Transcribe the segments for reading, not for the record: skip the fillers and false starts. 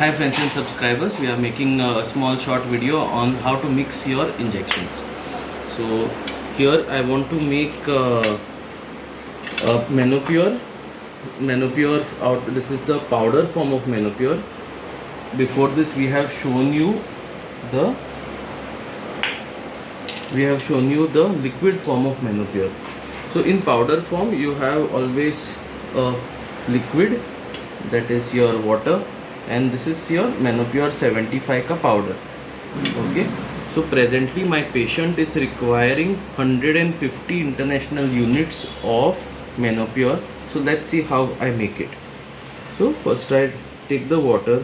Hi friends and subscribers, we are making a small short video on how to mix your injections. So here I want to make a menopure out. This is the powder form of menopure. Before this we have shown you the liquid form of menopure. So in powder form you have always a liquid, that is your water, and this is your menopure 75 ka powder. Okay, so presently my patient is requiring 150 international units of menopure. So let's see how I make it. So first I take the water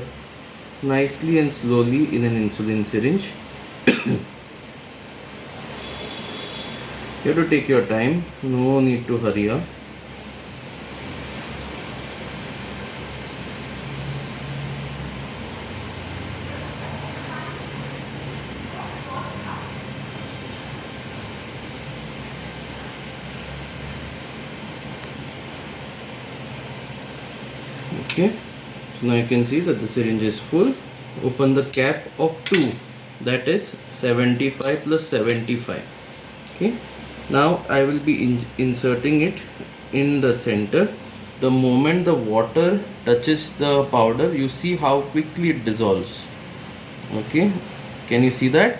nicely and slowly in an insulin syringe. You have to take your time, no need to hurry up. Okay, so now you can see that the syringe is full. Open the cap of 2, that is 75 plus 75. Okay, now I will be inserting it in the center. The moment the water touches the powder, you see how quickly it dissolves. Okay, can you see that?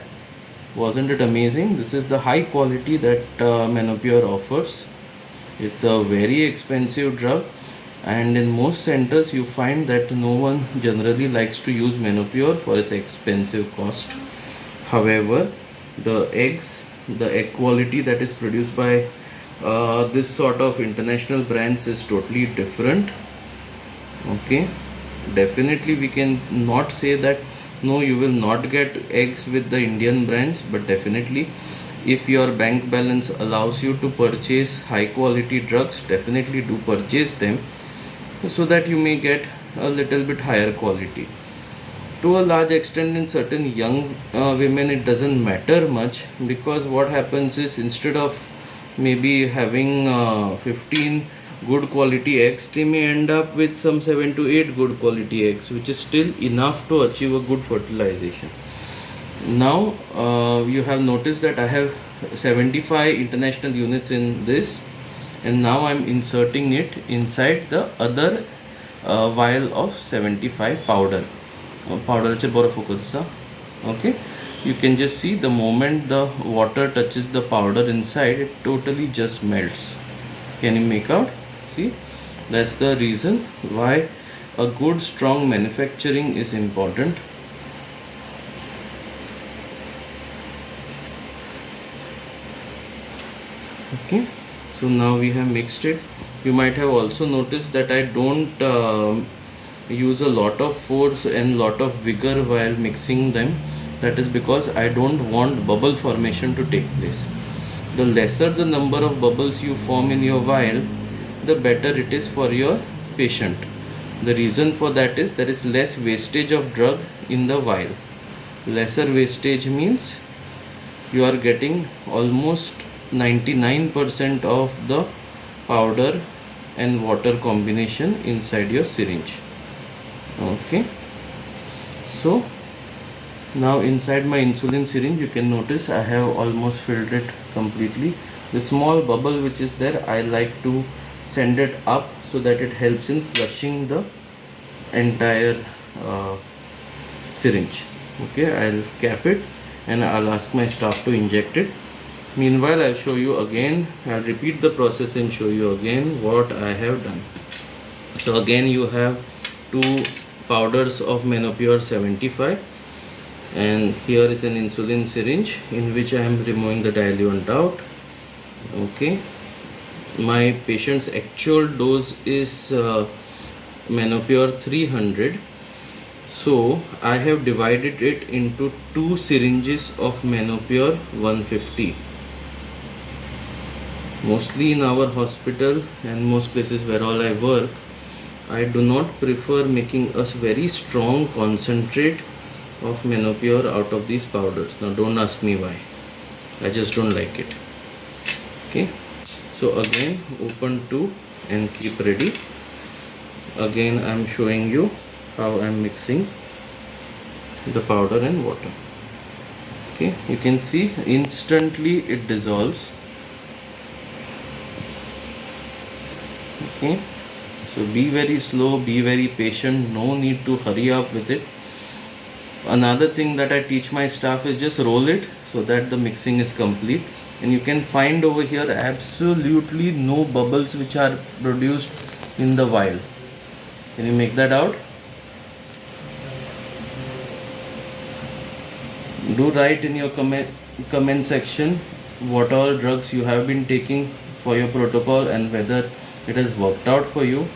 Wasn't it amazing? This is the high quality that Menopur offers. It's a very expensive drug, and in most centers you find that no one generally likes to use Menopur for its expensive cost. However, the egg quality that is produced by this sort of international brands is totally different. Okay, definitely we can not say that no, you will not get eggs with the Indian brands, but definitely if your bank balance allows you to purchase high quality drugs, definitely do purchase them, so that you may get a little bit higher quality. To a large extent, in certain young women it doesn't matter much, because what happens is, instead of maybe having 15 good quality eggs, they may end up with some 7 to 8 good quality eggs, which is still enough to achieve a good fertilization. Now you have noticed that I have 75 international units in this, and now I'm inserting it inside the other vial of 75 powder. Okay, you can just see the moment the water touches the powder inside, it totally just melts. Can you make out? See, that's the reason why a good strong manufacturing is important. Okay, so now we have mixed it. You might have also noticed that I don't use a lot of force and lot of vigor while mixing them. That is because I don't want bubble formation to take place. The lesser the number of bubbles you form in your vial, the better it is for your patient. The reason for that is there is less wastage of drug in the vial. Lesser wastage means you are getting almost 99% of the powder and water combination inside your syringe. Okay, so now inside my insulin syringe, you can notice I have almost filled it completely. The small bubble which is there, I like to send it up so that it helps in flushing the entire syringe. Okay, I'll cap it and I'll ask my staff to inject it. Meanwhile, I'll show you again. I'll repeat the process and show you again what I have done. So again, you have 2 powders of Menopur 75, and here is an insulin syringe in which I am removing the diluent out. Okay, my patient's actual dose is Menopur 300, so I have divided it into 2 syringes of Menopur 150. Mostly in our hospital and most places where all I work, I do not prefer making a very strong concentrate of Menopur out of these powders. Now don't ask me why, I just don't like it. Okay, so again open 2 and keep ready. Again I'm showing you how I'm mixing. the powder and water. Okay, you can see instantly it dissolves. Okay, so be very slow, be very patient, no need to hurry up with it. Another thing that I teach my staff is just roll it so that the mixing is complete, and you can find over here absolutely no bubbles which are produced in the vial. Can you make that out? Do write in your comment section what all drugs you have been taking for your protocol and whether it has worked out for you.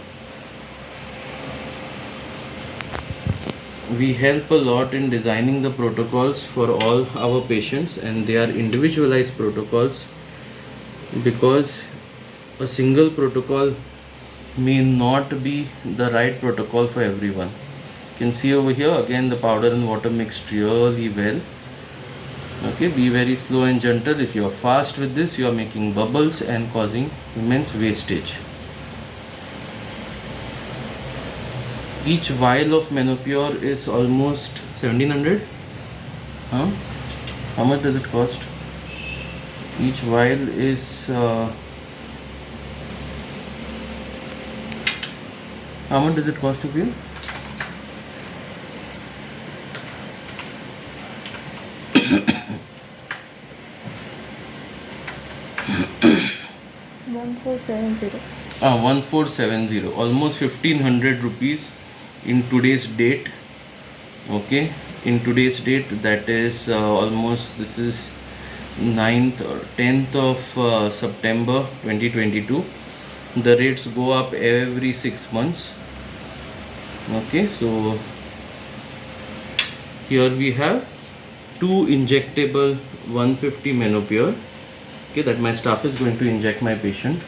We help a lot in designing the protocols for all our patients, and they are individualized protocols because a single protocol may not be the right protocol for everyone. You can see over here again the powder and water mixed really well. Okay, be very slow and gentle. If you are fast with this, you are making bubbles and causing immense wastage. Each vial of Menopur is almost 1700. Huh? How much does it cost? Each vial is how much does it cost to you? Ah, 1470, almost 1500 rupees in today's date. Okay, in today's date, that is almost, this is 9th or 10th of September 2022. The rates go up every 6 months. Okay, so here we have 2 injectable 150 Menopur. Okay, that my staff is going to inject my patient.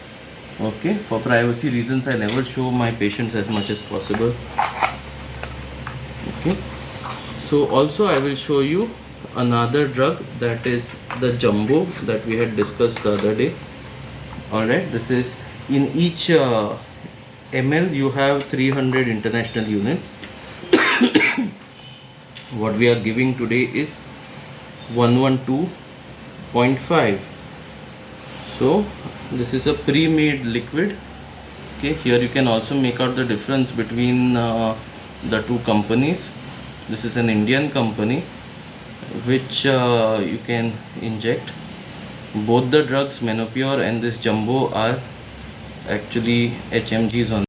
Okay, for privacy reasons I never show my patients as much as possible. Okay, so also I will show you another drug, that is the jumbo that we had discussed the other day. Alright, this is in each ml you have 300 international units. What we are giving today is 112.5. So this is a pre-made liquid. Okay, here you can also make out the difference between the two companies. This is an Indian company which you can inject. Both the drugs, Menopur and this jumbo, are actually HMGs on